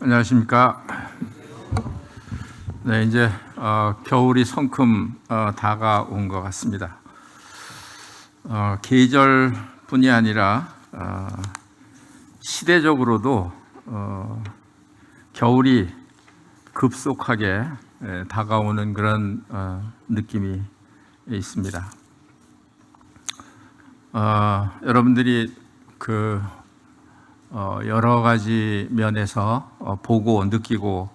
안녕하십니까. 네, 이제 겨울이 성큼 다가온 것 같습니다. 계절뿐이 아니라 시대적으로도 겨울이 급속하게 다가오는 그런 느낌이 있습니다. 여러분들이 여러 가지 면에서 보고 느끼고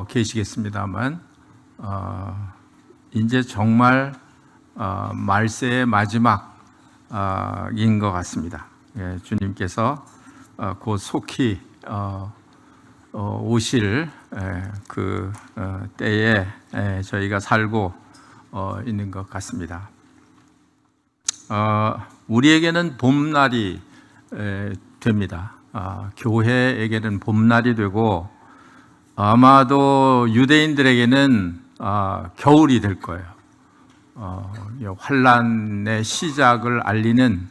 계시겠습니다만, 이제 정말 말세의 마지막인 것 같습니다. 주님께서 곧 속히 오실 그 때에 저희가 살고 있는 것 같습니다. 우리에게는 봄날이 됩니다. 교회에게는 봄날이 되고 아마도 유대인들에게는 겨울이 될 거예요. 환란의 시작을 알리는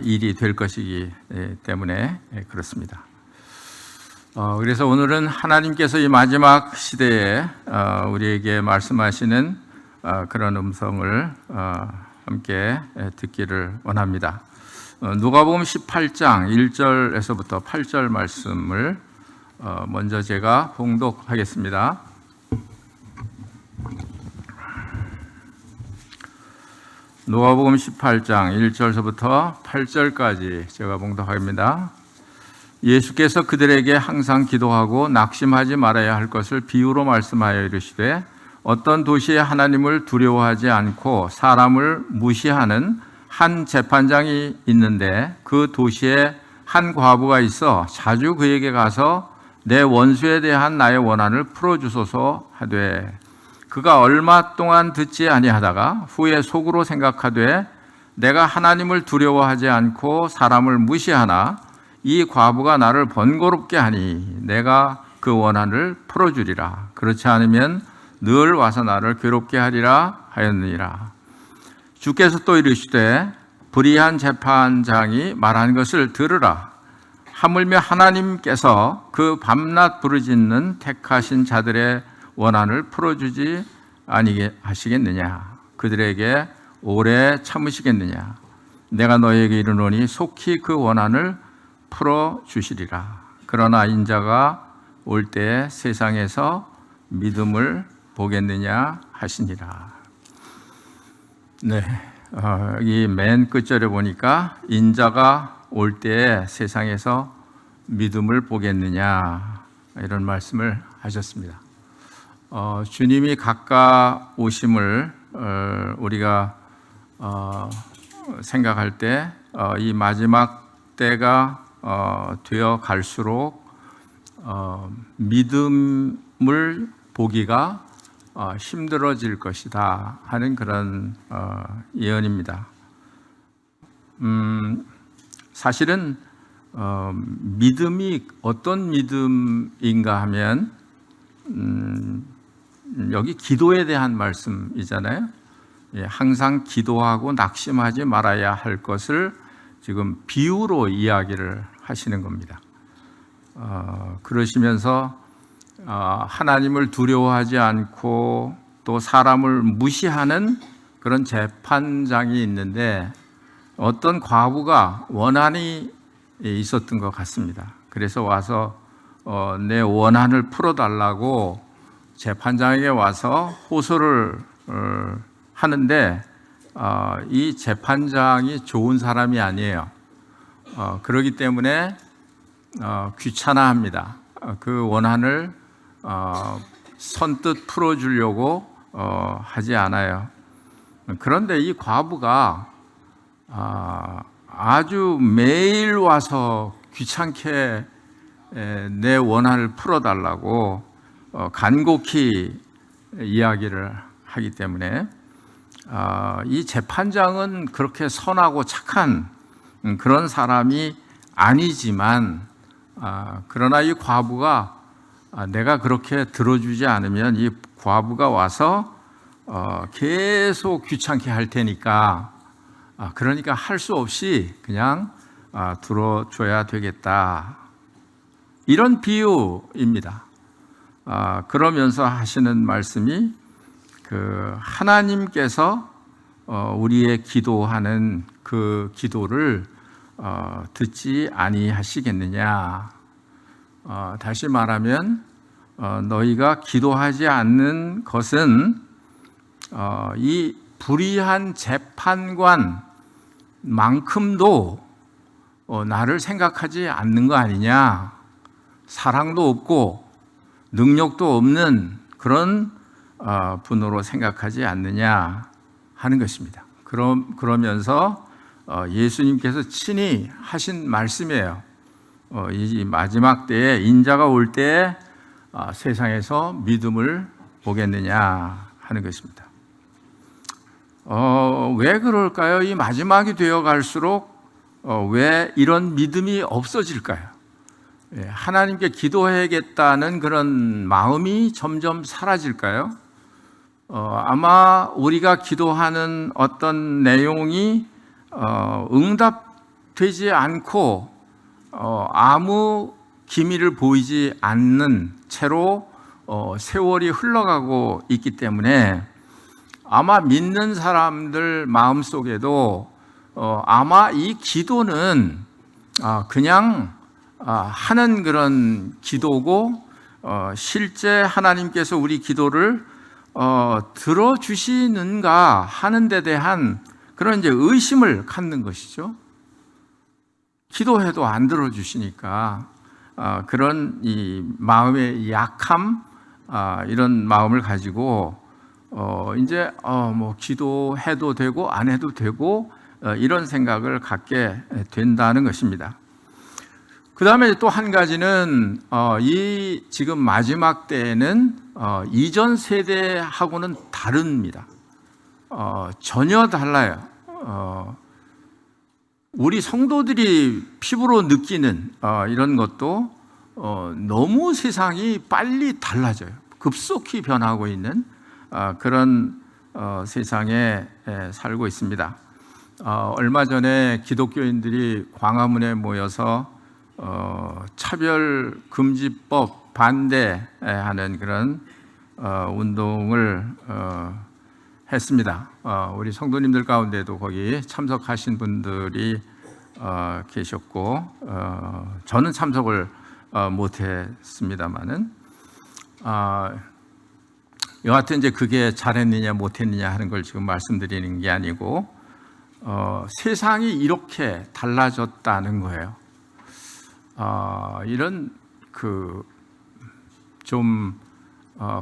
일이 될 것이기 때문에 그렇습니다. 그래서 오늘은 하나님께서 이 마지막 시대에 우리에게 말씀하시는 그런 음성을 함께 듣기를 원합니다. 누가복음 18장 1절에서부터 8절 말씀을 먼저 제가 봉독하겠습니다. 누가복음 18장 1절서부터 8절까지 제가 봉독합니다. 예수께서 그들에게 항상 기도하고 낙심하지 말아야 할 것을 비유로 말씀하여 이르시되, 어떤 도시에 하나님을 두려워하지 않고 사람을 무시하는 한 재판장이 있는데, 그 도시에 한 과부가 있어 자주 그에게 가서 내 원수에 대한 나의 원한을 풀어주소서 하되, 그가 얼마 동안 듣지 아니하다가 후에 속으로 생각하되, 내가 하나님을 두려워하지 않고 사람을 무시하나 이 과부가 나를 번거롭게 하니 내가 그 원한을 풀어주리라. 그렇지 않으면 늘 와서 나를 괴롭게 하리라 하였느니라. 주께서 또 이르시되, 불의한 재판장이 말한 것을 들으라. 하물며 하나님께서 그 밤낮 부르짖는 택하신 자들의 원한을 풀어주지 아니하시겠느냐? 그들에게 오래 참으시겠느냐? 내가 너희에게 이르노니 속히 그 원한을 풀어주시리라. 그러나 인자가 올 때에 세상에서 믿음을 보겠느냐 하시니라. 네, 이 맨 끝절에 보니까 인자가 올 때에 세상에서 믿음을 보겠느냐, 이런 말씀을 하셨습니다. 주님이 가까우심을 우리가 생각할 때 이 마지막 때가 되어 갈수록 믿음을 보기가 힘들어질 것이다 하는 그런 예언입니다. 사실은 믿음이 어떤 믿음인가 하면 여기 기도에 대한 말씀이잖아요. 항상 기도하고 낙심하지 말아야 할 것을 지금 비유로 이야기를 하시는 겁니다. 그러시면서 하나님을 두려워하지 않고 또 사람을 무시하는 그런 재판장이 있는데, 어떤 과부가 원한이 있었던 것 같습니다. 그래서 와서 내 원한을 풀어달라고 재판장에게 와서 호소를 하는데, 이 재판장이 좋은 사람이 아니에요. 그렇기 때문에 귀찮아합니다. 그 원한을 선뜻 풀어주려고 하지 않아요. 그런데 이 과부가 아주 매일 와서 귀찮게 내 원한을 풀어달라고 간곡히 이야기를 하기 때문에 이 재판장은 그렇게 선하고 착한 그런 사람이 아니지만, 그러나 이 과부가 내가 그렇게 들어주지 않으면 이 과부가 와서 계속 귀찮게 할 테니까, 그러니까 할 수 없이 그냥 들어줘야 되겠다 이런 비유입니다. 그러면서 하시는 말씀이 하나님께서 우리의 기도하는 그 기도를 듣지 아니하시겠느냐. 다시 말하면 너희가 기도하지 않는 것은 이 불의한 재판관만큼도 나를 생각하지 않는 거 아니냐. 사랑도 없고 능력도 없는 그런 분으로 생각하지 않느냐 하는 것입니다. 그러면서 예수님께서 친히 하신 말씀이에요. 이 마지막 때에 인자가 올 때에 세상에서 믿음을 보겠느냐 하는 것입니다. 왜 그럴까요? 이 마지막이 되어 갈수록 왜 이런 믿음이 없어질까요? 하나님께 기도해야겠다는 그런 마음이 점점 사라질까요? 아마 우리가 기도하는 어떤 내용이 응답되지 않고 아무 기미를 보이지 않는 채로 세월이 흘러가고 있기 때문에 아마 믿는 사람들 마음속에도 아마 이 기도는 그냥 하는 그런 기도고 실제 하나님께서 우리 기도를 들어주시는가 하는 데 대한 그런 이제 의심을 갖는 것이죠. 기도해도 안 들어주시니까 그런 이 마음의 약함, 이런 마음을 가지고 이제 뭐 기도해도 되고 안 해도 되고 이런 생각을 갖게 된다는 것입니다. 그 다음에 또 한 가지는 이 지금 마지막 때에는 이전 세대하고는 다릅니다. 전혀 달라요. 우리 성도들이 피부로 느끼는 이런 것도 너무 세상이 빨리 달라져요. 급속히 변하고 있는 그런 세상에 살고 있습니다. 얼마 전에 기독교인들이 광화문에 모여서 차별금지법 반대하는 그런 운동을 했습니다. 우리 성도님들 가운데도 거기 참석하신 분들이 계셨고 저는 참석을 못했습니다만은 여하튼 이제 그게 잘했느냐 못했느냐 하는 걸 지금 말씀드리는 게 아니고 세상이 이렇게 달라졌다는 거예요. 이런 좀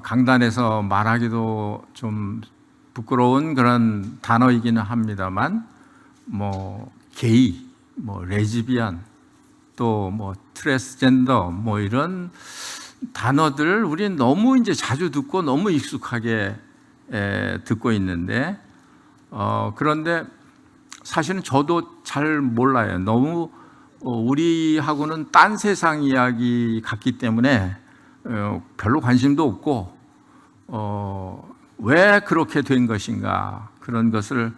강단에서 말하기도 좀 부끄러운 그런 단어이기는 합니다만 뭐 게이, 뭐 레즈비언, 또 뭐 트랜스젠더 뭐 이런 단어들 우리는 너무 이제 자주 듣고 너무 익숙하게 듣고 있는데 그런데 사실은 저도 잘 몰라요. 너무 우리하고는 딴 세상 이야기 같기 때문에 별로 관심도 없고 왜 그렇게 된 것인가 그런 것을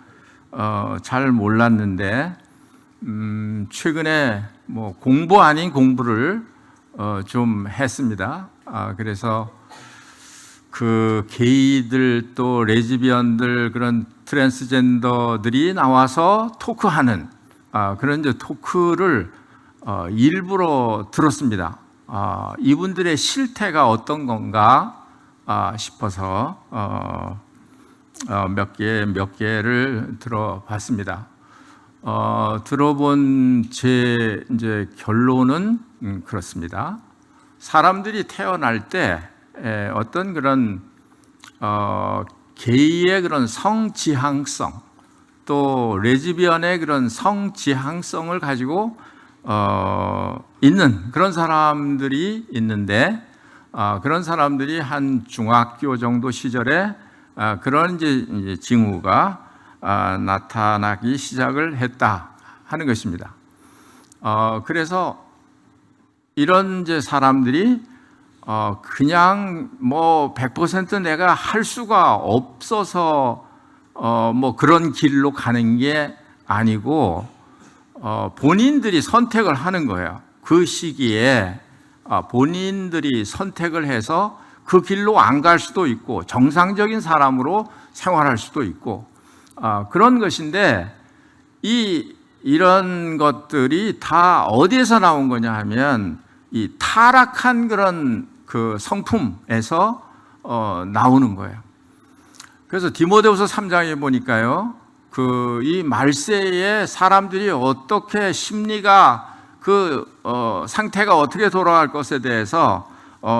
잘 몰랐는데 최근에 뭐 공부 아닌 공부를 좀 했습니다. 그래서 그 게이들 또 레즈비언들 그런 트랜스젠더들이 나와서 토크하는 그런 이제 토크를 일부러 들었습니다. 이분들의 실태가 어떤 건가 싶어서 몇 개를 들어봤습니다. 들어본 제 이제 결론은 그렇습니다. 사람들이 태어날 때 어떤 그런 게이의 그런 성지향성 또 레즈비언의 그런 성지향성을 가지고 있는 그런 사람들이 있는데 그런 사람들이 한 중학교 정도 시절에 그런 이제 징후가 나타나기 시작을 했다 하는 것입니다. 그래서 이런 이제 사람들이 그냥 뭐 100% 내가 할 수가 없어서 뭐 그런 길로 가는 게 아니고 본인들이 선택을 하는 거예요. 그 시기에 본인들이 선택을 해서 그 길로 안 갈 수도 있고 정상적인 사람으로 생활할 수도 있고 그런 것인데 이런 것들이 다 어디에서 나온 거냐 하면 이 타락한 그런 그 성품에서 나오는 거예요. 그래서 디모데후서 3장에 보니까요, 이 말세에 사람들이 어떻게 심리가 상태가 어떻게 돌아갈 것에 대해서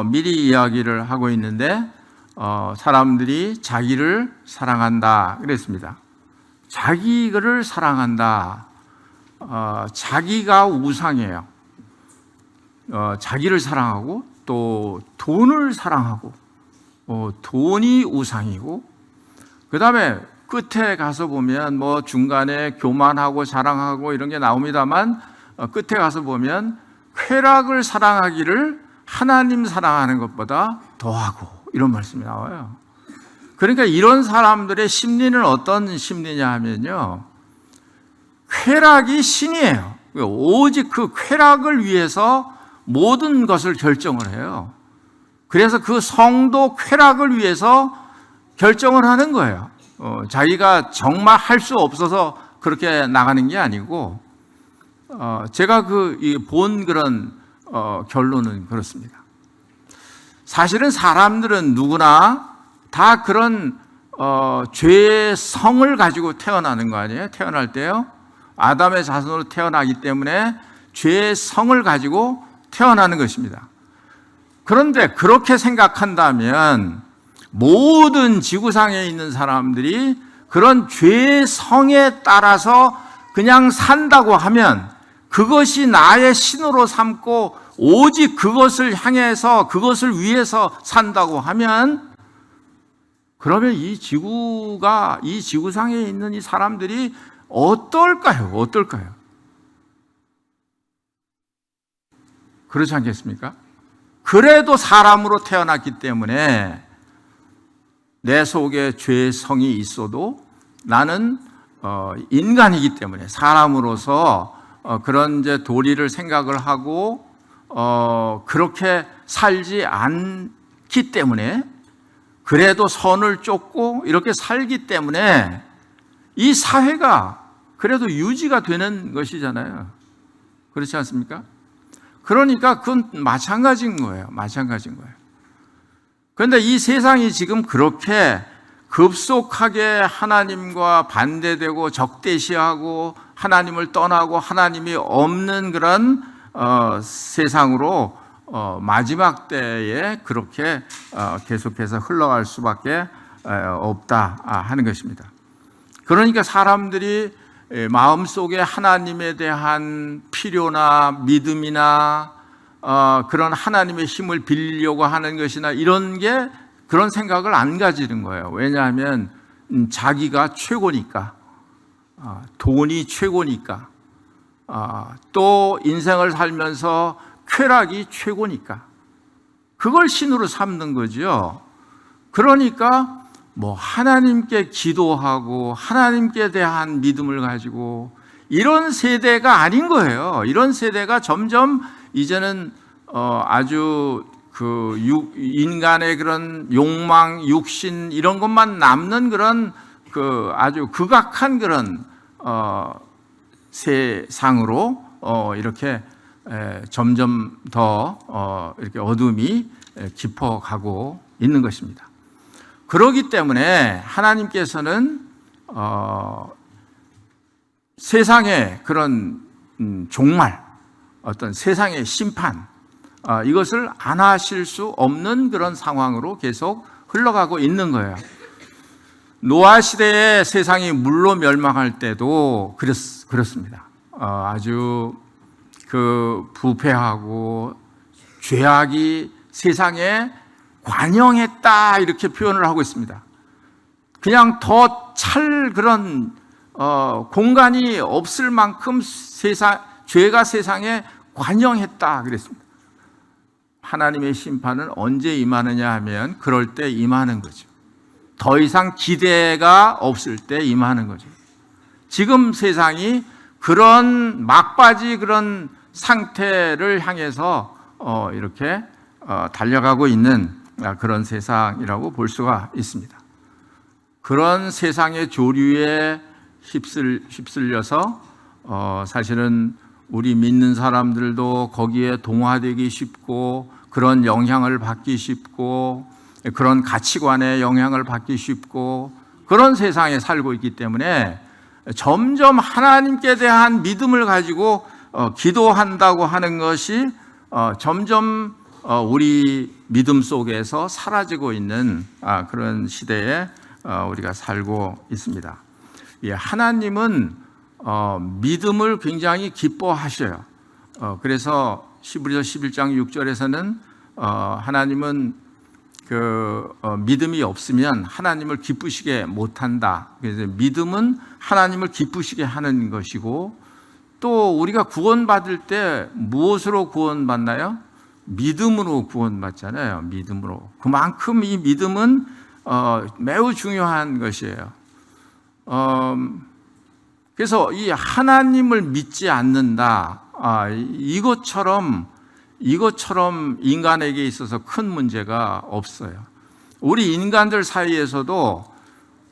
미리 이야기를 하고 있는데 사람들이 자기를 사랑한다 그랬습니다. 자기를 사랑한다. 자기가 우상이에요. 자기를 사랑하고 또 돈을 사랑하고 돈이 우상이고 그 다음에 끝에 가서 보면 뭐 중간에 교만하고 자랑하고 이런 게 나옵니다만 끝에 가서 보면 쾌락을 사랑하기를 하나님 사랑하는 것보다 더하고 이런 말씀이 나와요. 그러니까 이런 사람들의 심리는 어떤 심리냐 하면요, 쾌락이 신이에요. 오직 그 쾌락을 위해서 모든 것을 결정을 해요. 그래서 그 성도 쾌락을 위해서 결정을 하는 거예요. 자기가 정말 할 수 없어서 그렇게 나가는 게 아니고 제가 본 그런 결론은 그렇습니다. 사실은 사람들은 누구나 다 그런 죄의 성을 가지고 태어나는 거 아니에요? 태어날 때요. 아담의 자손으로 태어나기 때문에 죄의 성을 가지고 태어나는 것입니다. 그런데 그렇게 생각한다면 모든 지구상에 있는 사람들이 그런 죄의 성에 따라서 그냥 산다고 하면 그것이 나의 신으로 삼고 오직 그것을 향해서 그것을 위해서 산다고 하면 그러면 이 지구상에 있는 이 사람들이 어떨까요? 그렇지 않겠습니까? 그래도 사람으로 태어났기 때문에 내 속에 죄의 성이 있어도 나는 인간이기 때문에 사람으로서 그런 이제 도리를 생각을 하고 그렇게 살지 않기 때문에 그래도 선을 쫓고 이렇게 살기 때문에 이 사회가 그래도 유지가 되는 것이잖아요. 그렇지 않습니까? 그러니까 그건 마찬가지인 거예요. 그런데 이 세상이 지금 그렇게 급속하게 하나님과 반대되고 적대시하고 하나님을 떠나고 하나님이 없는 그런 세상으로 마지막 때에 그렇게 계속해서 흘러갈 수밖에 없다 하는 것입니다. 그러니까 사람들이 마음속에 하나님에 대한 필요나 믿음이나 그런 하나님의 힘을 빌리려고 하는 것이나 이런 게 그런 생각을 안 가지는 거예요. 왜냐하면 자기가 최고니까, 돈이 최고니까, 또 인생을 살면서 쾌락이 최고니까 그걸 신으로 삼는 거죠. 그러니까 뭐 하나님께 기도하고 하나님께 대한 믿음을 가지고 이런 세대가 아닌 거예요. 이런 세대가 점점 이제는 아주 인간의 그런 욕망, 육신 이런 것만 남는 그런 아주 극악한 그런 세상으로 이렇게 점점 더 이렇게 어둠이 깊어가고 있는 것입니다. 그렇기 때문에 하나님께서는 세상의 그런 종말, 어떤 세상의 심판, 이것을 안 하실 수 없는 그런 상황으로 계속 흘러가고 있는 거예요. 노아 시대에 세상이 물로 멸망할 때도 그렇습니다. 아주 부패하고 죄악이 세상에 관영했다 이렇게 표현을 하고 있습니다. 그냥 더 찰 그런 공간이 없을 만큼 죄가 세상에 관영했다 그랬습니다. 하나님의 심판은 언제 임하느냐 하면 그럴 때 임하는 거죠. 더 이상 기대가 없을 때 임하는 거죠. 지금 세상이 그런 막바지 그런 상태를 향해서 이렇게 달려가고 있는 그런 세상이라고 볼 수가 있습니다. 그런 세상의 조류에 휩쓸려서 사실은 우리 믿는 사람들도 거기에 동화되기 쉽고 그런 영향을 받기 쉽고 그런 가치관에 영향을 받기 쉽고 그런 세상에 살고 있기 때문에 점점 하나님께 대한 믿음을 가지고 기도한다고 하는 것이 점점 우리 믿음 속에서 사라지고 있는 그런 시대에 우리가 살고 있습니다. 하나님은 믿음을 굉장히 기뻐하셔요. 그래서 히브리서 11장 6절에서는 하나님은 믿음이 없으면 하나님을 기쁘시게 못한다. 그래서 믿음은 하나님을 기쁘시게 하는 것이고, 또 우리가 구원받을 때 무엇으로 구원받나요? 믿음으로 구원받잖아요. 믿음으로. 그만큼 이 믿음은 매우 중요한 것이에요. 그래서 이 하나님을 믿지 않는다, 이것처럼 인간에게 있어서 큰 문제가 없어요. 우리 인간들 사이에서도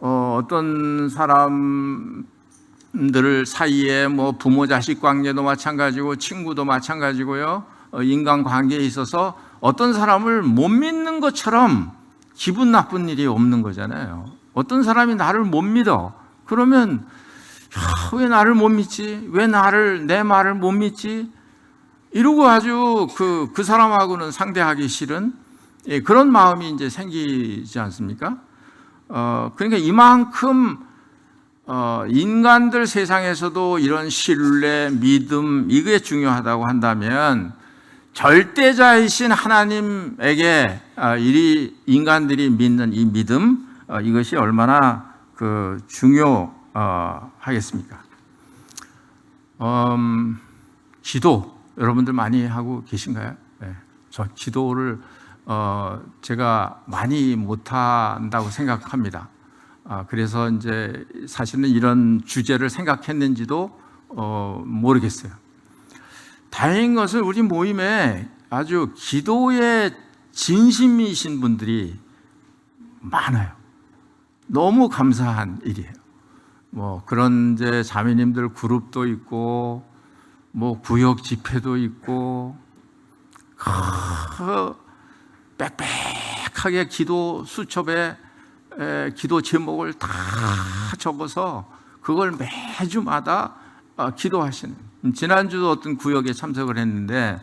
어떤 사람들 사이에 뭐 부모 자식 관계도 마찬가지고 친구도 마찬가지고요. 인간 관계에 있어서 어떤 사람을 못 믿는 것처럼 기분 나쁜 일이 없는 거잖아요. 어떤 사람이 나를 못 믿어. 그러면 왜 나를 못 믿지? 왜 내 말을 못 믿지? 이러고 아주 그 사람하고는 상대하기 싫은 그런 마음이 이제 생기지 않습니까? 그러니까 이만큼 인간들 세상에서도 이런 신뢰, 믿음, 이게 중요하다고 한다면 절대자이신 하나님에게 인간들이 믿는 이 믿음, 이것이 얼마나 중요하겠습니까? 기도 여러분들 많이 하고 계신가요? 네. 저 기도를 제가 많이 못한다고 생각합니다. 그래서 이제 사실은 이런 주제를 생각했는지도 모르겠어요. 다행인 것은 우리 모임에 아주 기도에 진심이신 분들이 많아요. 너무 감사한 일이에요. 뭐 그런 이제 자매님들 그룹도 있고, 뭐 구역 집회도 있고, 빽빽하게 기도 수첩에 기도 제목을 다 적어서 그걸 매주마다 기도하시는, 지난주도 어떤 구역에 참석을 했는데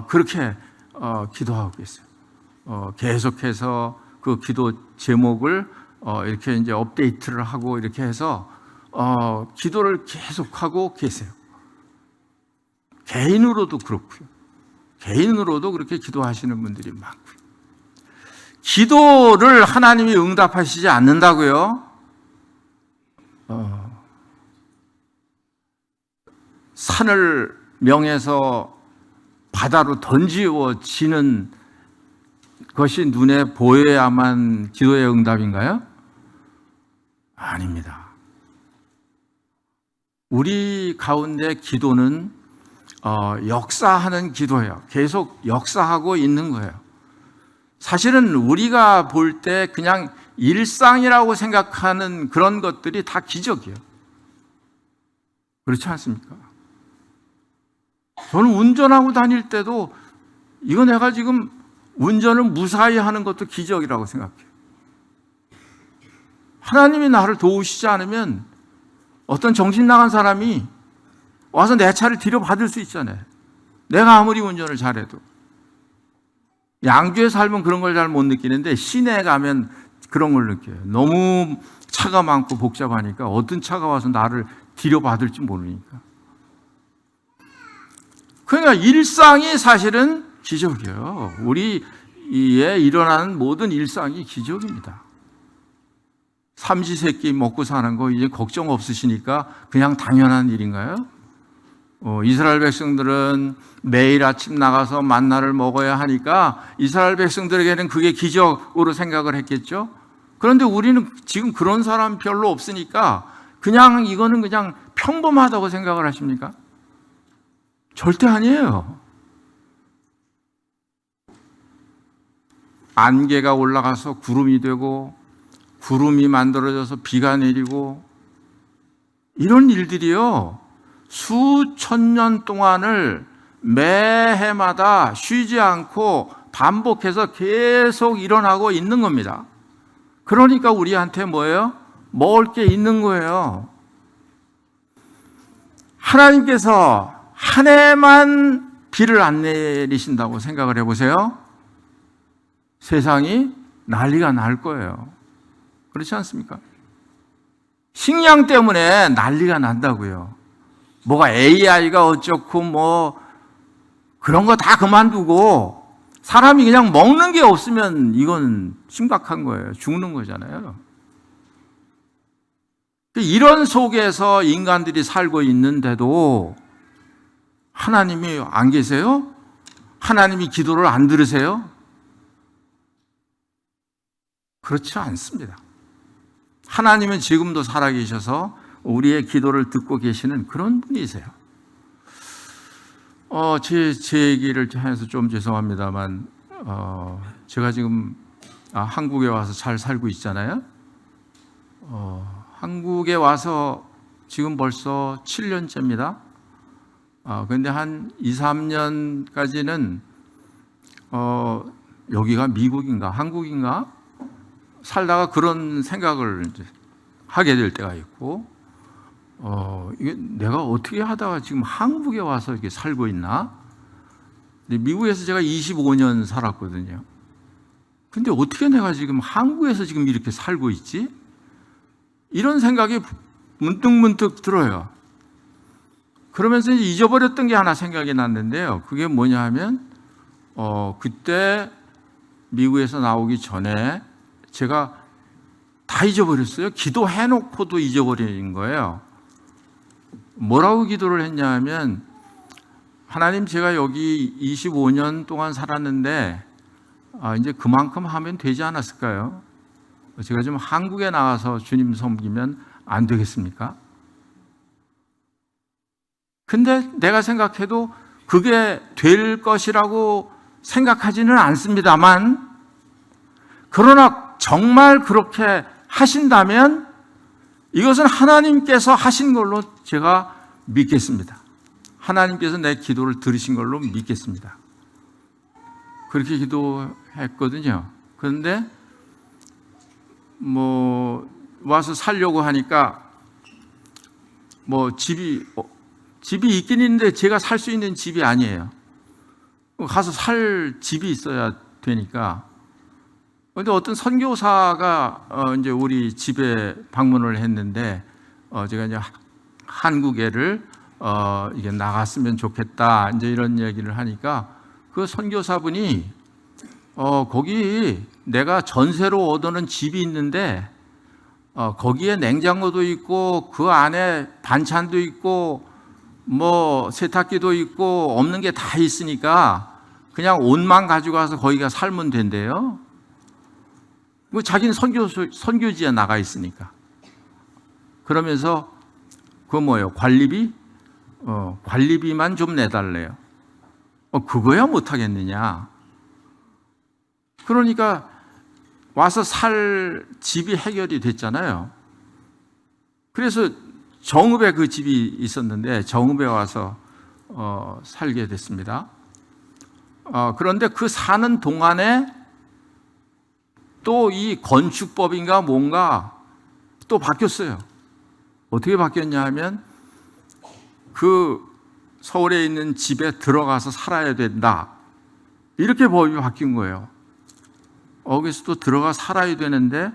그렇게 기도하고 계세요. 계속해서 그 기도 제목을 이렇게 이제 업데이트를 하고 이렇게 해서 기도를 계속하고 계세요. 개인으로도 그렇고요. 개인으로도 그렇게 기도하시는 분들이 많고요. 기도를 하나님이 응답하시지 않는다고요? 산을 명해서 바다로 던지워지는 것이 눈에 보여야만 기도의 응답인가요? 아닙니다. 우리 가운데 기도는 역사하는 기도예요. 계속 역사하고 있는 거예요. 사실은 우리가 볼 때 그냥 일상이라고 생각하는 그런 것들이 다 기적이에요. 그렇지 않습니까? 저는 운전하고 다닐 때도 이거 내가 지금 운전을 무사히 하는 것도 기적이라고 생각해요. 하나님이 나를 도우시지 않으면 어떤 정신 나간 사람이 와서 내 차를 들여받을 수 있잖아요. 내가 아무리 운전을 잘해도. 양주에 살면 그런 걸 잘 못 느끼는데 시내에 가면 그런 걸 느껴요. 너무 차가 많고 복잡하니까 어떤 차가 와서 나를 들여받을지 모르니까. 그러니까 일상이 사실은 기적이에요. 우리에 일어나는 모든 일상이 기적입니다. 삼시세끼 먹고 사는 거 이제 걱정 없으시니까 그냥 당연한 일인가요? 이스라엘 백성들은 매일 아침 나가서 만나를 먹어야 하니까 이스라엘 백성들에게는 그게 기적으로 생각을 했겠죠. 그런데 우리는 지금 그런 사람 별로 없으니까 그냥 이거는 그냥 평범하다고 생각을 하십니까? 절대 아니에요. 안개가 올라가서 구름이 되고 구름이 만들어져서 비가 내리고 이런 일들이요 수천 년 동안을 매해마다 쉬지 않고 반복해서 계속 일어나고 있는 겁니다. 그러니까 우리한테 뭐예요? 먹을 게 있는 거예요. 하나님께서 한 해만 비를 안 내리신다고 생각을 해보세요. 세상이 난리가 날 거예요. 그렇지 않습니까? 식량 때문에 난리가 난다고요. 뭐가 AI가 어쩌고 뭐 그런 거 다 그만두고 사람이 그냥 먹는 게 없으면 이건 심각한 거예요. 죽는 거잖아요. 이런 속에서 인간들이 살고 있는데도 하나님이 안 계세요? 하나님이 기도를 안 들으세요? 그렇지 않습니다. 하나님은 지금도 살아계셔서 우리의 기도를 듣고 계시는 그런 분이세요. 제 얘기를 해서 좀 죄송합니다만, 제가 지금 한국에 와서 잘 살고 있잖아요. 한국에 와서 지금 벌써 7년째입니다. 근데 한 2, 3년까지는, 여기가 미국인가, 한국인가? 살다가 그런 생각을 이제 하게 될 때가 있고, 이게 내가 어떻게 하다가 지금 한국에 와서 이렇게 살고 있나? 미국에서 제가 25년 살았거든요. 근데 어떻게 내가 지금 한국에서 지금 이렇게 살고 있지? 이런 생각이 문득문득 들어요. 그러면서 이제 잊어버렸던 게 하나 생각이 났는데요. 그게 뭐냐 하면, 그때 미국에서 나오기 전에 제가 다 잊어버렸어요. 기도해놓고도 잊어버린 거예요. 뭐라고 기도를 했냐 하면, 하나님 제가 여기 25년 동안 살았는데 이제 그만큼 하면 되지 않았을까요? 제가 좀 한국에 나와서 주님 섬기면 안 되겠습니까? 근데 내가 생각해도 그게 될 것이라고 생각하지는 않습니다만, 그러나 정말 그렇게 하신다면 이것은 하나님께서 하신 걸로 제가 믿겠습니다. 하나님께서 내 기도를 들으신 걸로 믿겠습니다. 그렇게 기도했거든요. 그런데 뭐 와서 살려고 하니까 뭐 집이 있긴 있는데 제가 살 수 있는 집이 아니에요. 가서 살 집이 있어야 되니까. 그런데 어떤 선교사가 이제 우리 집에 방문을 했는데, 제가 이제 한국에를 이게 나갔으면 좋겠다 이제 이런 얘기를 하니까 그 선교사분이 거기 내가 전세로 얻어놓은 집이 있는데 거기에 냉장고도 있고 그 안에 반찬도 있고 뭐 세탁기도 있고 없는 게 다 있으니까 그냥 옷만 가지고 가서 거기가 살면 된대요. 뭐 자기는 선교지에 나가 있으니까. 그러면서 그 뭐예요? 관리비? 관리비만 좀 내달래요. 그거야 못하겠느냐. 그러니까 와서 살 집이 해결이 됐잖아요. 그래서 정읍에 그 집이 있었는데 정읍에 와서 살게 됐습니다. 그런데 그 사는 동안에 또 이 건축법인가 뭔가 또 바뀌었어요. 어떻게 바뀌었냐 하면 그 서울에 있는 집에 들어가서 살아야 된다. 이렇게 법이 바뀐 거예요. 거기서 또 들어가 살아야 되는데,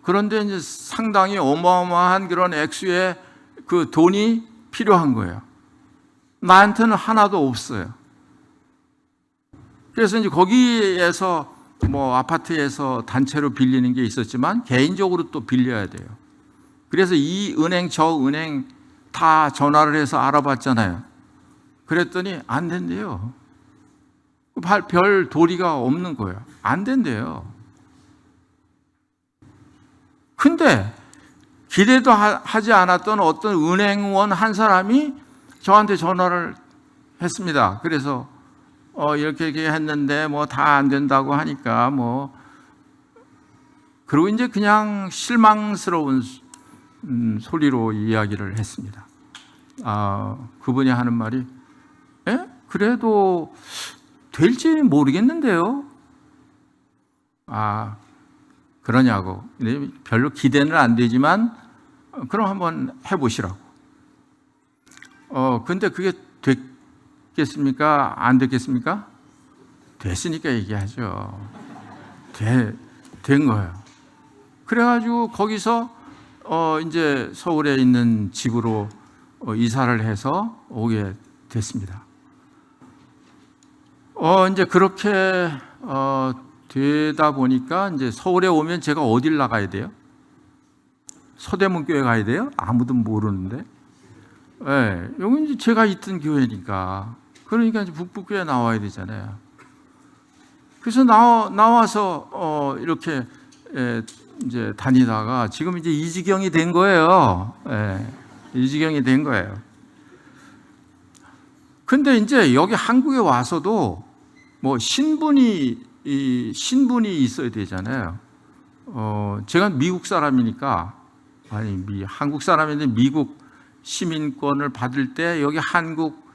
그런데 이제 상당히 어마어마한 그런 액수의 그 돈이 필요한 거예요. 나한테는 하나도 없어요. 그래서 이제 거기에서 뭐 아파트에서 단체로 빌리는 게 있었지만 개인적으로 또 빌려야 돼요. 그래서 이 은행 저 은행 다 전화를 해서 알아봤잖아요. 그랬더니 안 된대요. 별 도리가 없는 거예요. 안 된대요. 근데 기대도 하지 않았던 어떤 은행원 한 사람이 저한테 전화를 했습니다. 그래서 이렇게 했는데 뭐 다 안 된다고 하니까 뭐 그리고 이제 그냥 실망스러운 소리로 이야기를 했습니다. 그분이 하는 말이, 그래도 될지 모르겠는데요. 그러냐고. 별로 기대는 안 되지만 그럼 한번 해보시라고. 근데 그게 됐겠습니까? 안 됐겠습니까? 됐으니까 얘기하죠. 된 거예요. 그래가지고 거기서 이제 서울에 있는 집으로 이사를 해서 오게 됐습니다. 이제 그렇게 되다 보니까 이제 서울에 오면 제가 어딜 나가야 돼요? 서대문 교회 가야 돼요? 아무도 모르는데. 여기 이제 제가 있던 교회니까. 그러니까 이제 북북교회 나와야 되잖아요. 그래서 나와서 이렇게 이제 다니다가 지금 이제 이 지경이 된 거예요. 이 지경이 된 거예요. 근데 이제 여기 한국에 와서도 뭐 신분이 있어야 되잖아요. 제가 미국 사람이니까, 한국 사람인데 미국 시민권을 받을 때 여기 한국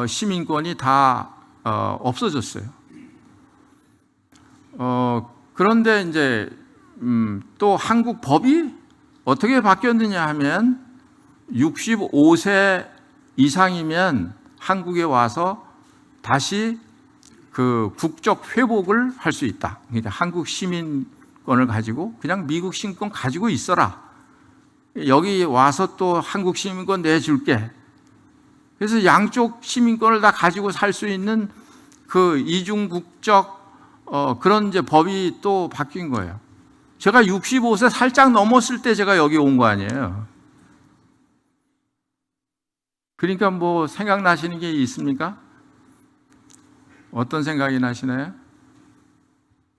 시민권이 다 없어졌어요. 그런데 이제 또 한국 법이 어떻게 바뀌었느냐 하면 65세 이상이면 한국에 와서 다시 그 국적 회복을 할 수 있다. 그러니까 한국 시민권을 가지고 그냥 미국 시민권 가지고 있어라. 여기 와서 또 한국 시민권 내줄게. 그래서 양쪽 시민권을 다 가지고 살 수 있는 그 이중 국적 그런 이제 법이 또 바뀐 거예요. 제가 65세 살짝 넘었을 때 제가 여기 온 거 아니에요. 그러니까 뭐 생각나시는 게 있습니까? 어떤 생각이 나시나요?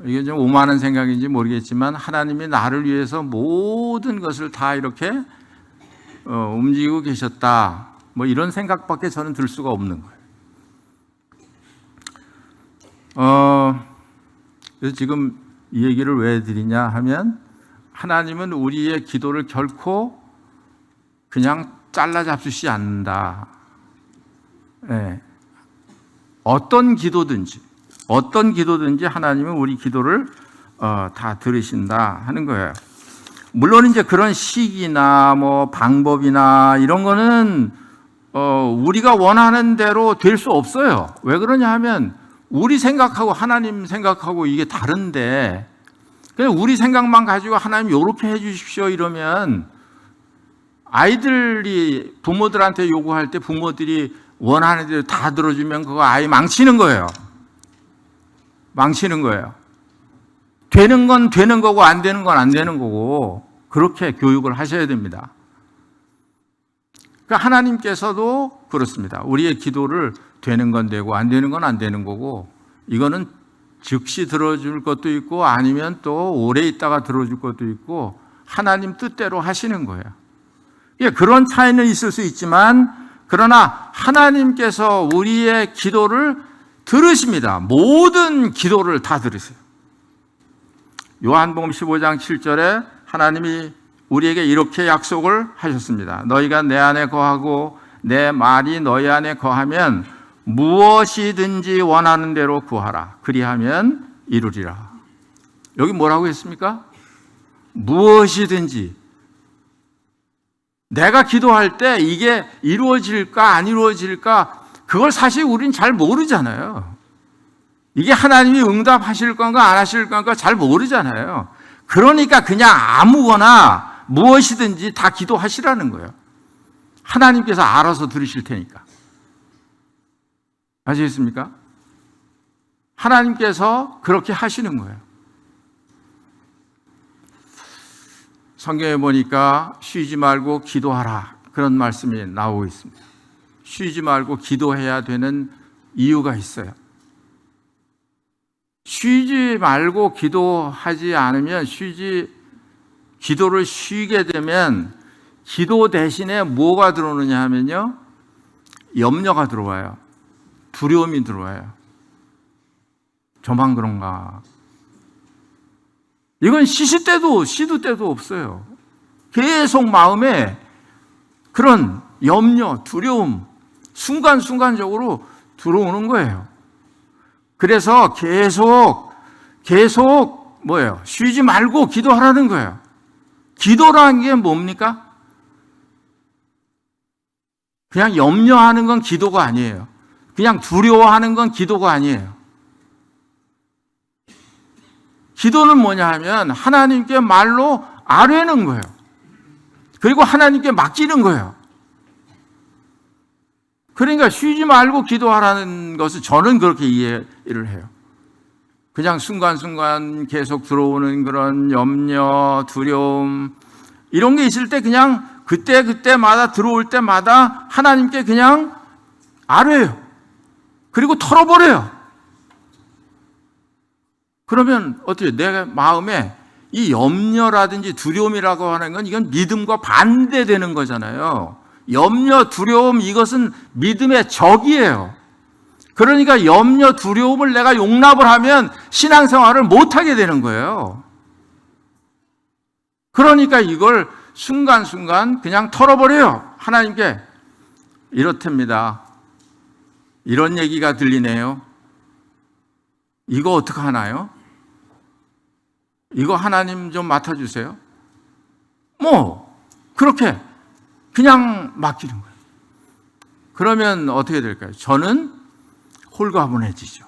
이게 좀 오만한 생각인지 모르겠지만 하나님이 나를 위해서 모든 것을 다 이렇게 움직이고 계셨다. 뭐 이런 생각밖에 저는 들 수가 없는 거예요. 그래서 지금 이 얘기를 왜 드리냐 하면 하나님은 우리의 기도를 결코 그냥 잘라 잡수시지 않는다. 어떤 기도든지 하나님은 우리 기도를 다 들으신다 하는 거예요. 물론 이제 그런 시기나 뭐 방법이나 이런 거는 우리가 원하는 대로 될 수 없어요. 왜 그러냐 하면 우리 생각하고 하나님 생각하고 이게 다른데, 그냥 우리 생각만 가지고 하나님 요렇게 해 주십시오 이러면 아이들이 부모들한테 요구할 때 부모들이 원하는 대로 다 들어주면 그거 아이 망치는 거예요. 되는 건 되는 거고 안 되는 건 안 되는 거고 그렇게 교육을 하셔야 됩니다. 그러니까 하나님께서도 그렇습니다. 우리의 기도를 되는 건 되고 안 되는 건 안 되는 거고, 이거는 즉시 들어줄 것도 있고 아니면 또 오래 있다가 들어줄 것도 있고 하나님 뜻대로 하시는 거예요. 그런 차이는 있을 수 있지만 그러나 하나님께서 우리의 기도를 들으십니다. 모든 기도를 다 들으세요. 요한복음 15장 7절에 하나님이 우리에게 이렇게 약속을 하셨습니다. 너희가 내 안에 거하고 내 말이 너희 안에 거하면 무엇이든지 원하는 대로 구하라. 그리하면 이루리라. 여기 뭐라고 했습니까? 무엇이든지. 내가 기도할 때 이게 이루어질까 안 이루어질까 그걸 사실 우린 잘 모르잖아요. 이게 하나님이 응답하실 건가 안 하실 건가 잘 모르잖아요. 그러니까 그냥 아무거나 무엇이든지 다 기도하시라는 거예요. 하나님께서 알아서 들으실 테니까. 아시겠습니까? 하나님께서 그렇게 하시는 거예요. 성경에 보니까 쉬지 말고 기도하라 그런 말씀이 나오고 있습니다. 쉬지 말고 기도해야 되는 이유가 있어요. 쉬지 말고 기도하지 않으면 기도를 쉬게 되면 기도 대신에 뭐가 들어오느냐 하면요, 염려가 들어와요. 두려움이 들어와요. 저만 그런가? 이건 시도 때도 없어요. 계속 마음에 그런 염려, 두려움, 순간순간적으로 들어오는 거예요. 그래서 계속 뭐예요? 쉬지 말고 기도하라는 거예요. 기도라는 게 뭡니까? 그냥 염려하는 건 기도가 아니에요. 그냥 두려워하는 건 기도가 아니에요. 기도는 뭐냐 하면 하나님께 말로 아뢰는 거예요. 그리고 하나님께 맡기는 거예요. 그러니까 쉬지 말고 기도하라는 것을 저는 그렇게 이해를 해요. 그냥 순간순간 계속 들어오는 그런 염려, 두려움 이런 게 있을 때 그냥 그때마다 들어올 때마다 하나님께 그냥 아뢰요. 그리고 털어버려요. 그러면 어떻게 내 마음에 이 염려라든지 두려움이라고 하는 건 이건 믿음과 반대되는 거잖아요. 염려, 두려움 이것은 믿음의 적이에요. 그러니까 염려, 두려움을 내가 용납을 하면 신앙생활을 못하게 되는 거예요. 그러니까 이걸 순간순간 그냥 털어버려요. 하나님께 이렇답니다. 이런 얘기가 들리네요. 이거 어떻게 하나요? 이거 하나님 좀 맡아주세요. 그렇게 그냥 맡기는 거예요. 그러면 어떻게 될까요? 저는 홀가분해지죠.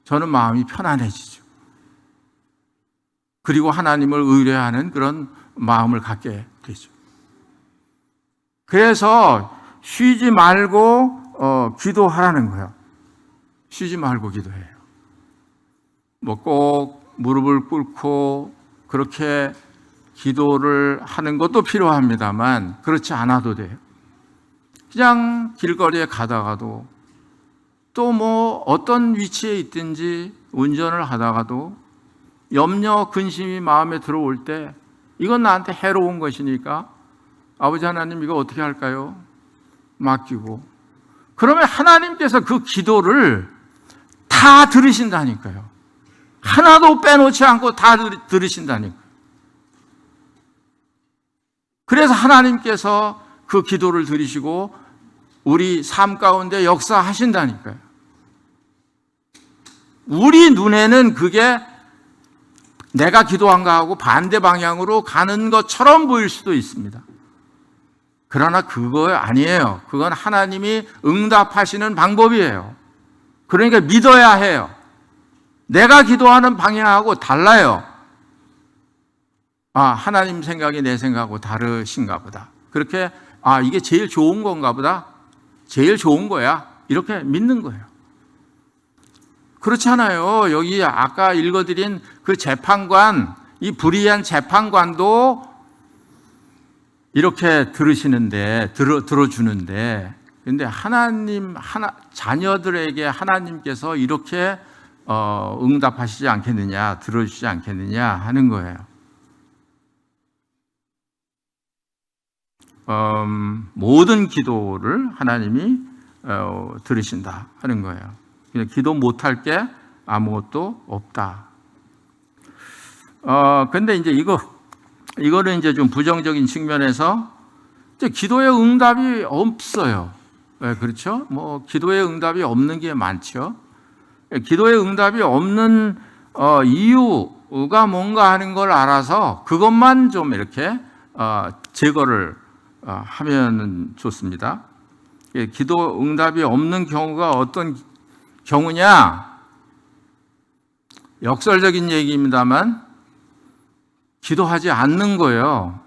저는 마음이 편안해지죠. 그리고 하나님을 의뢰하는 그런 마음을 갖게 되죠. 그래서 쉬지 말고 기도하라는 거예요. 쉬지 말고 기도해요. 꼭 무릎을 꿇고 그렇게 기도를 하는 것도 필요합니다만 그렇지 않아도 돼요. 그냥 길거리에 가다가도 또 어떤 위치에 있든지 운전을 하다가도 염려, 근심이 마음에 들어올 때 이건 나한테 해로운 것이니까 아버지 하나님 이거 어떻게 할까요? 맡기고 그러면 하나님께서 그 기도를 다 들으신다니까요. 하나도 빼놓지 않고 다 들으신다니까요. 그래서 하나님께서 그 기도를 들으시고 우리 삶 가운데 역사하신다니까요. 우리 눈에는 그게 내가 기도한 거하고 반대 방향으로 가는 것처럼 보일 수도 있습니다. 그러나 그거 아니에요. 그건 하나님이 응답하시는 방법이에요. 그러니까 믿어야 해요. 내가 기도하는 방향하고 달라요. 하나님 생각이 내 생각하고 다르신가 보다. 그렇게 이게 제일 좋은 건가 보다. 제일 좋은 거야. 이렇게 믿는 거예요. 그렇잖아요. 여기 아까 읽어드린 그 재판관, 이 불의한 재판관도 이렇게 들어주는데, 근데 자녀들에게 하나님께서 이렇게 응답하시지 않겠느냐, 들어주지 않겠느냐 하는 거예요. 모든 기도를 하나님이 들으신다 하는 거예요. 그냥 기도 못할 게 아무것도 없다. 근데 이제 이거는 이제 좀 부정적인 측면에서 이제 기도의 응답이 없어요. 네, 그렇죠? 기도의 응답이 없는 게 많죠. 기도의 응답이 없는 이유가 뭔가 하는 걸 알아서 그것만 좀 이렇게 제거를 하면 좋습니다. 기도 응답이 없는 경우가 어떤 경우냐? 역설적인 얘기입니다만 기도하지 않는 거예요.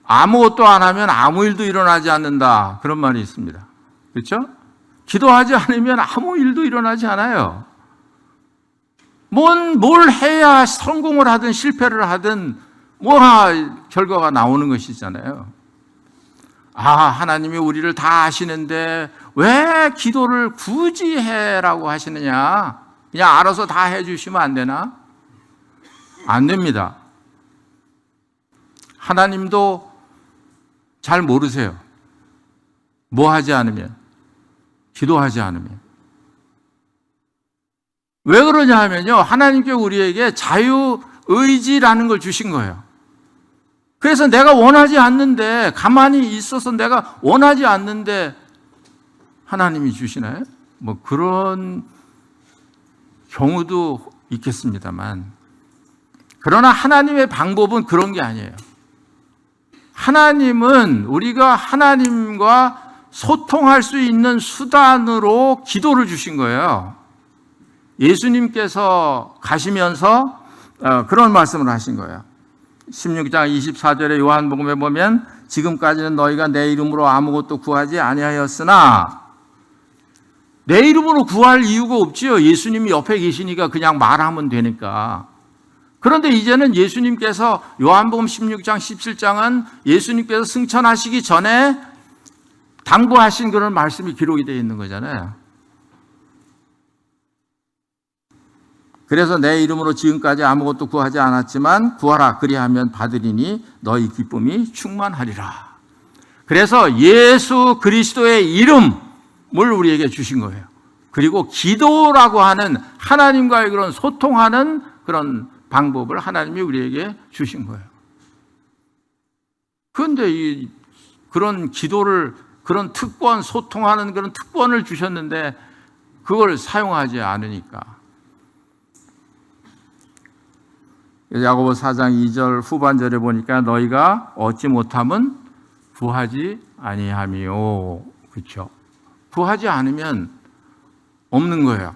아무것도 안 하면 아무 일도 일어나지 않는다. 그런 말이 있습니다. 그렇죠? 기도하지 않으면 아무 일도 일어나지 않아요. 뭘 해야 성공을 하든 실패를 하든 결과가 나오는 것이잖아요. 하나님이 우리를 다 아시는데 왜 기도를 굳이 해라고 하시느냐? 그냥 알아서 다 해주시면 안 되나? 안 됩니다. 하나님도 잘 모르세요. 뭐 하지 않으면, 기도하지 않으면. 왜 그러냐 하면요, 하나님께 우리에게 자유의지라는 걸 주신 거예요. 그래서 내가 원하지 않는데, 가만히 있어서 내가 원하지 않는데 하나님이 주시나요? 뭐 그런 경우도 있겠습니다만, 그러나 하나님의 방법은 그런 게 아니에요. 하나님은 우리가 하나님과 소통할 수 있는 수단으로 기도를 주신 거예요. 예수님께서 가시면서 그런 말씀을 하신 거예요. 16장 24절에 요한복음에 보면, 지금까지는 너희가 내 이름으로 아무것도 구하지 아니하였으나, 내 이름으로 구할 이유가 없지요. 예수님이 옆에 계시니까 그냥 말하면 되니까. 그런데 이제는 예수님께서, 요한복음 16장 17장은 예수님께서 승천하시기 전에 당부하신 그런 말씀이 기록이 되어 있는 거잖아요. 그래서 내 이름으로 지금까지 아무것도 구하지 않았지만 구하라, 그리하면 받으리니 너희 기쁨이 충만하리라. 그래서 예수 그리스도의 이름을 우리에게 주신 거예요. 그리고 기도라고 하는 하나님과의 그런 소통하는 그런 방법을 하나님이 우리에게 주신 거예요. 그런데 그런 기도를, 그런 특권, 소통하는 그런 특권을 주셨는데 그걸 사용하지 않으니까. 야고보 4장 2절 후반절에 보니까 너희가 얻지 못함은 구하지 아니함이요. 그렇죠? 구하지 않으면 없는 거예요.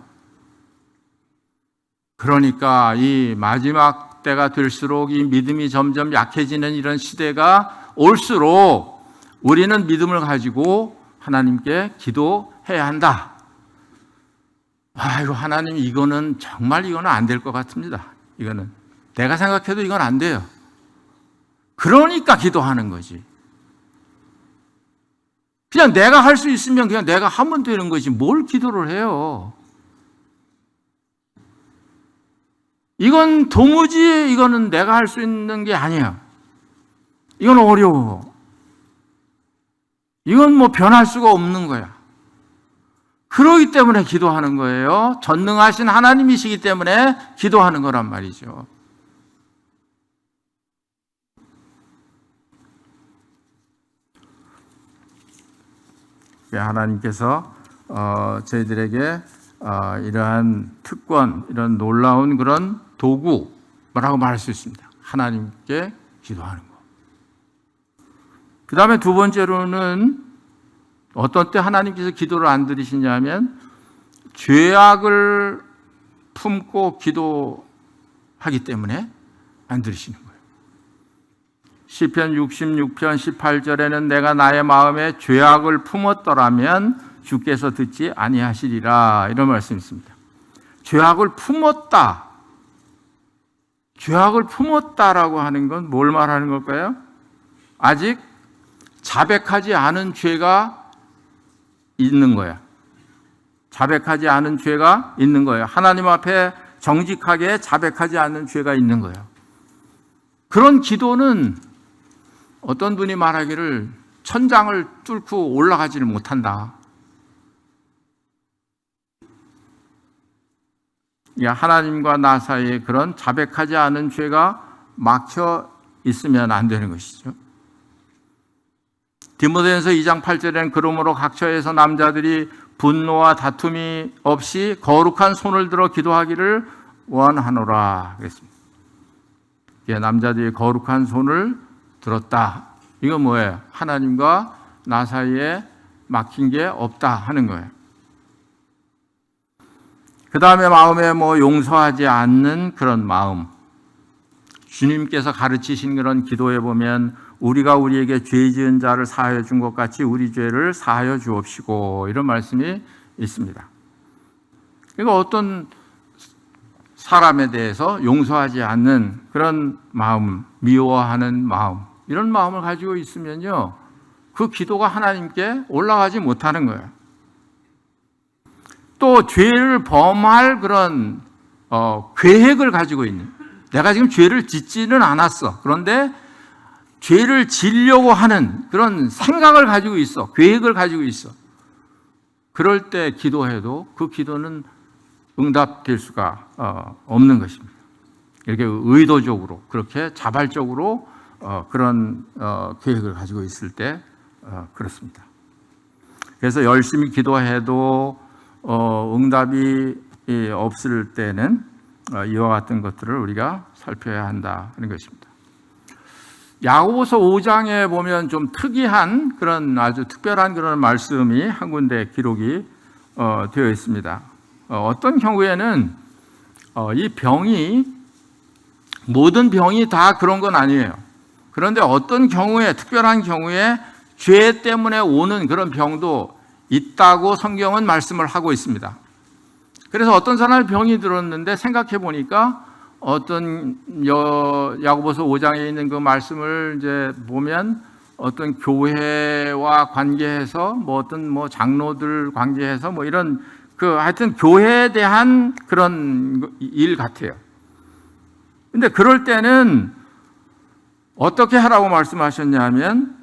그러니까 이 마지막 때가 될수록 이 믿음이 점점 약해지는 이런 시대가 올수록 우리는 믿음을 가지고 하나님께 기도해야 한다. 아이고, 하나님, 이거는 정말 안 될 것 같습니다. 이거는 내가 생각해도 이건 안 돼요. 그러니까 기도하는 거지. 그냥 내가 할 수 있으면 그냥 내가 하면 되는 거지. 뭘 기도를 해요? 이건 도무지 이거는 내가 할 수 있는 게 아니야. 이건 어려워. 이건 뭐 변할 수가 없는 거야. 그러기 때문에 기도하는 거예요. 전능하신 하나님이시기 때문에 기도하는 거란 말이죠. 하나님께서 저희들에게 이러한 특권, 이런 놀라운 그런 도구라고 말할 수 있습니다. 하나님께 기도하는 것. 그 다음에 두 번째로는 어떤 때 하나님께서 기도를 안 들으시냐면 죄악을 품고 기도하기 때문에 안 들으시는 거예요. 시편 66편 18절에는 내가 나의 마음에 죄악을 품었더라면 주께서 듣지 아니하시리라, 이런 말씀이 있습니다. 죄악을 품었다. 죄악을 품었다라고 하는 건 뭘 말하는 걸까요? 아직 자백하지 않은 죄가 있는 거야. 자백하지 않은 죄가 있는 거예요. 하나님 앞에 정직하게 자백하지 않는 죄가 있는 거예요. 그런 기도는 어떤 분이 말하기를 천장을 뚫고 올라가지를 못한다. 하나님과 나 사이에 그런 자백하지 않은 죄가 막혀 있으면 안 되는 것이죠. 디모데전서 2장 8절에는 그러므로 각처에서 남자들이 분노와 다툼이 없이 거룩한 손을 들어 기도하기를 원하노라 그랬습니다. 남자들이 거룩한 손을 들었다. 이건 뭐예요? 하나님과 나 사이에 막힌 게 없다 하는 거예요. 그 다음에 마음에 용서하지 않는 그런 마음. 주님께서 가르치신 그런 기도에 보면 우리가 우리에게 죄 지은 자를 사하여 준 것 같이 우리 죄를 사하여 주옵시고, 이런 말씀이 있습니다. 그러니까 어떤 사람에 대해서 용서하지 않는 그런 마음, 미워하는 마음, 이런 마음을 가지고 있으면요, 그 기도가 하나님께 올라가지 못하는 거예요. 또 죄를 범할 그런 계획을 가지고 있는, 내가 지금 죄를 짓지는 않았어. 그런데 죄를 지려고 하는 그런 생각을 가지고 있어. 계획을 가지고 있어. 그럴 때 기도해도 그 기도는 응답될 수가 없는 것입니다. 이렇게 의도적으로, 그렇게 자발적으로 그런 계획을 가지고 있을 때 그렇습니다. 그래서 열심히 기도해도 응답이 없을 때는 이와 같은 것들을 우리가 살펴야 한다는 것입니다. 야고보서 5장에 보면 좀 특이한 그런 아주 특별한 그런 말씀이 한 군데 기록이 되어 있습니다. 어떤 경우에는 이 병이, 모든 병이 다 그런 건 아니에요. 그런데 어떤 경우에, 특별한 경우에 죄 때문에 오는 그런 병도 있다고 성경은 말씀을 하고 있습니다. 그래서 어떤 사람의 병이 들었는데 생각해 보니까 어떤 야고보서 5장에 있는 그 말씀을 이제 보면 어떤 교회와 관계해서 어떤 장로들 관계해서 이런 하여튼 교회에 대한 그런 일 같아요. 근데 그럴 때는 어떻게 하라고 말씀하셨냐면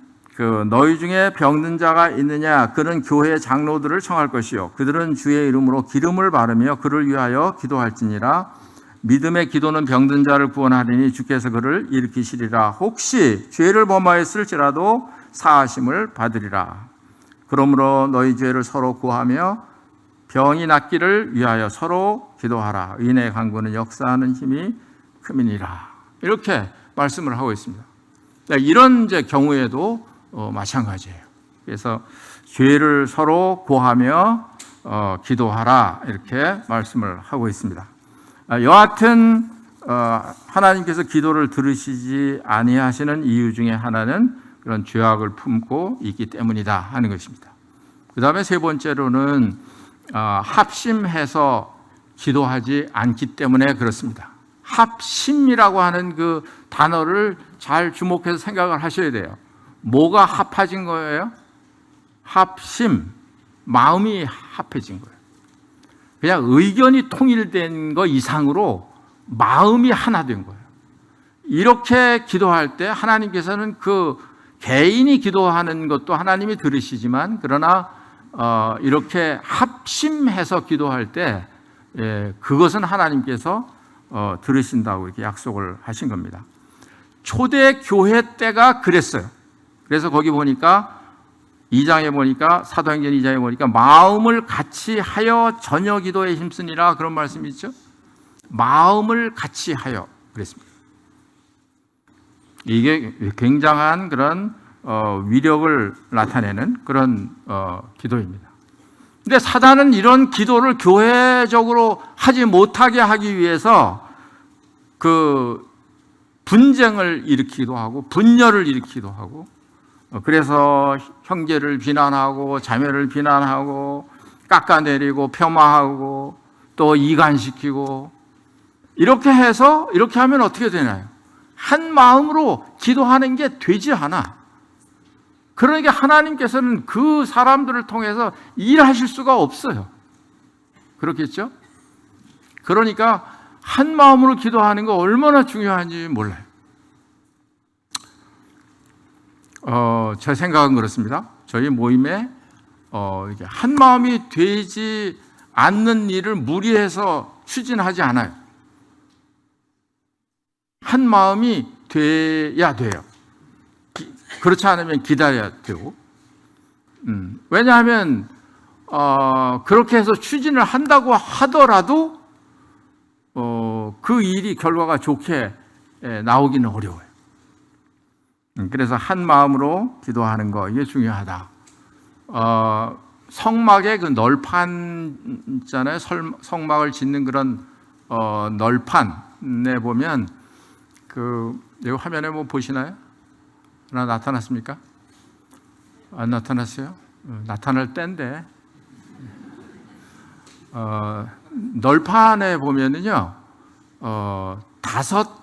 너희 중에 병든 자가 있느냐 그는 교회 장로들을 청할 것이요 그들은 주의 이름으로 기름을 바르며 그를 위하여 기도할지니라. 믿음의 기도는 병든 자를 구원하리니 주께서 그를 일으키시리라. 혹시 죄를 범하였을지라도 사하심을 받으리라. 그러므로 너희 죄를 서로 구하며 병이 낫기를 위하여 서로 기도하라. 의인의 간구는 역사하는 힘이 큼이니라. 이렇게 말씀을 하고 있습니다. 이런 이제 경우에도 마찬가지예요. 그래서 죄를 서로 구하며 기도하라 이렇게 말씀을 하고 있습니다. 여하튼 하나님께서 기도를 들으시지 아니하시는 이유 중에 하나는 그런 죄악을 품고 있기 때문이다 하는 것입니다. 그 다음에 세 번째로는 합심해서 기도하지 않기 때문에 그렇습니다. 합심이라고 하는 그 단어를 잘 주목해서 생각을 하셔야 돼요. 뭐가 합해진 거예요? 합심, 마음이 합해진 거예요. 그냥 의견이 통일된 거 이상으로 마음이 하나 된 거예요. 이렇게 기도할 때 하나님께서는 그 개인이 기도하는 것도 하나님이 들으시지만 그러나 이렇게 합심해서 기도할 때 그것은 하나님께서 들으신다고 이렇게 약속을 하신 겁니다. 초대 교회 때가 그랬어요. 그래서 거기 보니까 2장에 보니까 사도행전 2장에 보니까 마음을 같이 하여 전혀 기도에 힘쓰니라 그런 말씀이 있죠. 마음을 같이 하여 그랬습니다. 이게 굉장한 그런 위력을 나타내는 그런 기도입니다. 근데 사단은 이런 기도를 교회적으로 하지 못하게 하기 위해서 그 분쟁을 일으키기도 하고 분열을 일으키기도 하고 그래서 형제를 비난하고 자매를 비난하고 깎아내리고 폄하하고 또 이간시키고 이렇게 해서 이렇게 하면 어떻게 되나요? 한 마음으로 기도하는 게 되지 않아. 그러니까 하나님께서는 그 사람들을 통해서 일하실 수가 없어요. 그렇겠죠? 그러니까 한 마음으로 기도하는 거 얼마나 중요한지 몰라요. 제 생각은 그렇습니다. 저희 모임에 이게 한 마음이 되지 않는 일을 무리해서 추진하지 않아요. 한 마음이 돼야 돼요. 그렇지 않으면 기다려야 되고. 왜냐하면 그렇게 해서 추진을 한다고 하더라도 그 일이 결과가 좋게 나오기는 어려워요. 그래서 한 마음으로 기도하는 거 이게 중요하다. 성막의 그 널판 있잖아요. 성막을 짓는 그런 널판에 보면 이 화면에 뭐 보시나요? 하나 나타났습니까? 안 나타났어요? 나타날 때인데 널판에 보면은요 다섯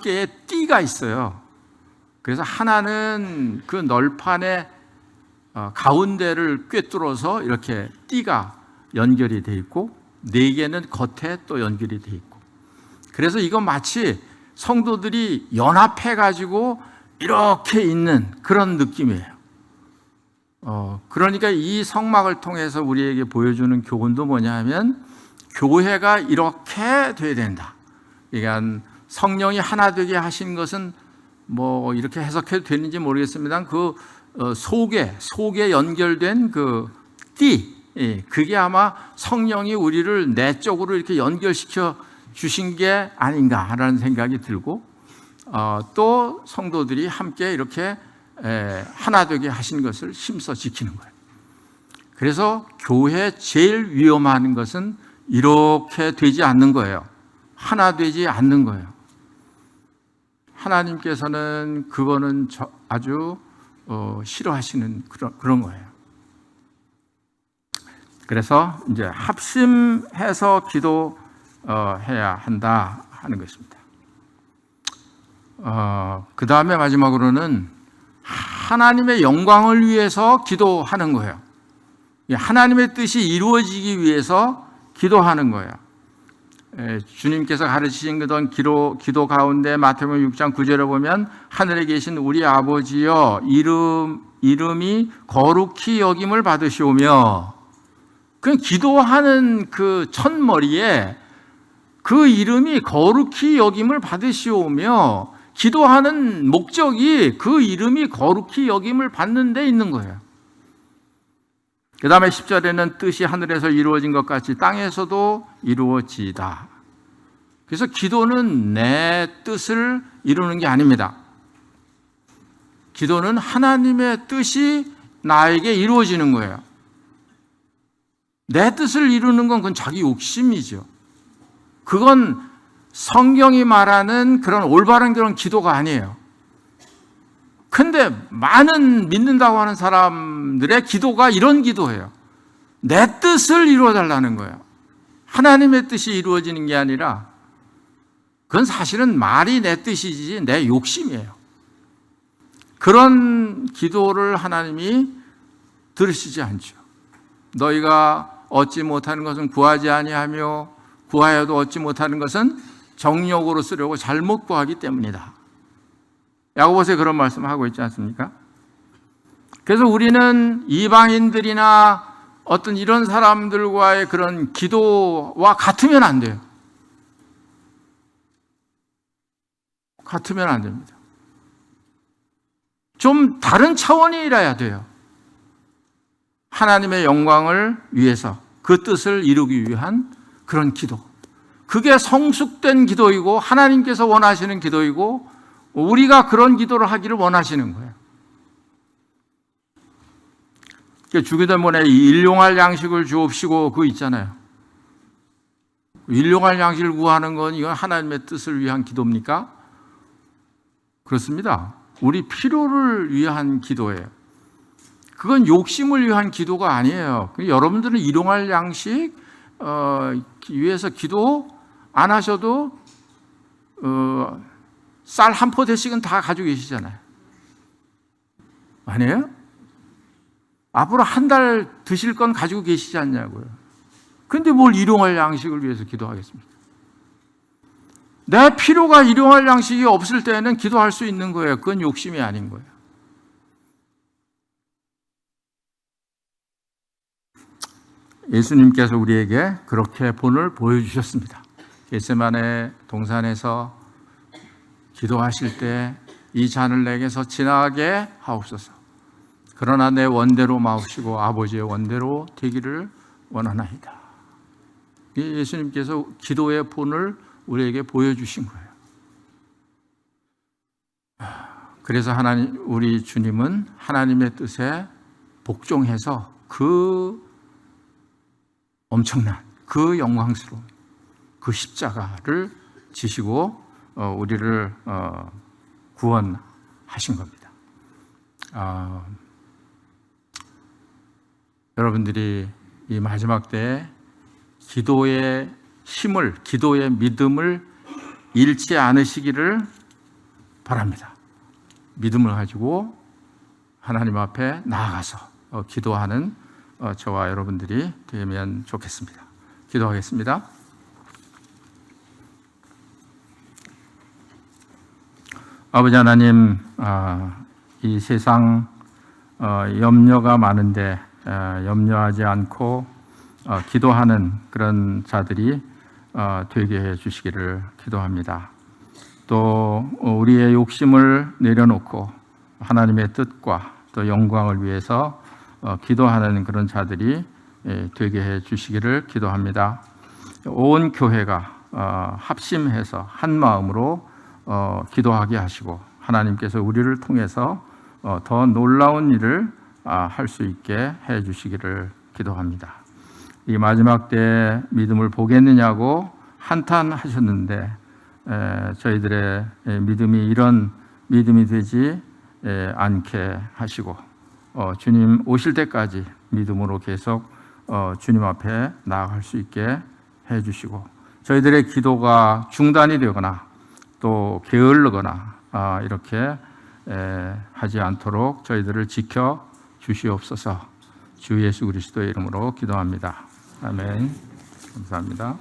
개의 띠가 있어요. 그래서 하나는 그 널판의 가운데를 꿰뚫어서 이렇게 띠가 연결이 돼 있고 4개는 겉에 또 연결이 돼 있고 그래서 이건 마치 성도들이 연합해 가지고 이렇게 있는 그런 느낌이에요. 그러니까 이 성막을 통해서 우리에게 보여주는 교훈도 뭐냐 하면 교회가 이렇게 돼야 된다. 그러니까 성령이 하나 되게 하신 것은 뭐 이렇게 해석해도 되는지 모르겠습니다. 그 속에 연결된 그 띠, 그게 아마 성령이 우리를 내적으로 이렇게 연결시켜 주신 게 아닌가라는 생각이 들고, 또 성도들이 함께 이렇게 하나 되게 하신 것을 힘써 지키는 거예요. 그래서 교회 제일 위험한 것은 이렇게 되지 않는 거예요. 하나 되지 않는 거예요. 하나님께서는 그거는 아주 싫어하시는 그런 거예요. 그래서 이제 합심해서 기도해야 한다 하는 것입니다. 그 다음에 마지막으로는 하나님의 영광을 위해서 기도하는 거예요. 하나님의 뜻이 이루어지기 위해서 기도하는 거예요. 주님께서 가르치신 그런 기도 가운데 마태복음 6장 9절에 보면 하늘에 계신 우리 아버지여 이름이 거룩히 여김을 받으시오며, 그 기도하는 그 첫머리에 그 이름이 거룩히 여김을 받으시오며, 기도하는 목적이 그 이름이 거룩히 여김을 받는 데 있는 거예요. 그 다음에 10절에는 뜻이 하늘에서 이루어진 것 같이 땅에서도 이루어지다. 그래서 기도는 내 뜻을 이루는 게 아닙니다. 기도는 하나님의 뜻이 나에게 이루어지는 거예요. 내 뜻을 이루는 건 그건 자기 욕심이죠. 그건 성경이 말하는 그런 올바른 그런 기도가 아니에요. 근데 많은 믿는다고 하는 사람들의 기도가 이런 기도예요. 내 뜻을 이루어 달라는 거예요. 하나님의 뜻이 이루어지는 게 아니라 그건 사실은 말이 내 뜻이지 내 욕심이에요. 그런 기도를 하나님이 들으시지 않죠. 너희가 얻지 못하는 것은 구하지 아니하며 구하여도 얻지 못하는 것은 정욕으로 쓰려고 잘못 구하기 때문이다. 야고보서에 그런 말씀하고 있지 않습니까? 그래서 우리는 이방인들이나 어떤 이런 사람들과의 그런 기도와 같으면 안 돼요. 같으면 안 됩니다. 좀 다른 차원이라야 돼요. 하나님의 영광을 위해서 그 뜻을 이루기 위한 그런 기도. 그게 성숙된 기도이고 하나님께서 원하시는 기도이고 우리가 그런 기도를 하기를 원하시는 거예요. 주기도문에 일용할 양식을 주옵시고 그거 있잖아요. 일용할 양식을 구하는 건 이건 하나님의 뜻을 위한 기도입니까? 그렇습니다. 우리 필요를 위한 기도예요. 그건 욕심을 위한 기도가 아니에요. 여러분들은 일용할 양식 위해서 기도 안 하셔도 쌀 한 포대씩은 다 가지고 계시잖아요. 아니에요? 앞으로 한 달 드실 건 가지고 계시지 않냐고요. 그런데 뭘 일용할 양식을 위해서 기도하겠습니까? 내 필요가 일용할 양식이 없을 때는 기도할 수 있는 거예요. 그건 욕심이 아닌 거예요. 예수님께서 우리에게 그렇게 본을 보여주셨습니다. 겟세마네 동산에서 기도하실 때 이 잔을 내게서 지나가게 하옵소서. 그러나 내 원대로 마옵시고 아버지의 원대로 되기를 원하나이다. 예수님께서 기도의 본을 우리에게 보여주신 거예요. 그래서 우리 주님은 하나님의 뜻에 복종해서 그 엄청난 그 영광스러운 그 십자가를 지시고 우리를 구원하신 겁니다. 여러분들이 이 마지막 때에 기도의 힘을, 기도의 믿음을 잃지 않으시기를 바랍니다. 믿음을 가지고 하나님 앞에 나아가서 기도하는 저와 여러분들이 되면 좋겠습니다. 기도하겠습니다. 아버지 하나님, 이 세상 염려가 많은데 염려하지 않고 기도하는 그런 자들이 되게 해 주시기를 기도합니다. 또 우리의 욕심을 내려놓고 하나님의 뜻과 또 영광을 위해서 기도하는 그런 자들이 되게 해 주시기를 기도합니다. 온 교회가 합심해서 한 마음으로 기도하게 하시고 하나님께서 우리를 통해서 더 놀라운 일을 할 수 있게 해 주시기를 기도합니다. 이 마지막 때 믿음을 보겠느냐고 한탄하셨는데 저희들의 믿음이 이런 믿음이 되지 않게 하시고 주님 오실 때까지 믿음으로 계속 주님 앞에 나아갈 수 있게 해 주시고 저희들의 기도가 중단이 되거나 또 게을르거나 이렇게 하지 않도록 저희들을 지켜 주시옵소서. 주 예수 그리스도의 이름으로 기도합니다. 아멘. 감사합니다.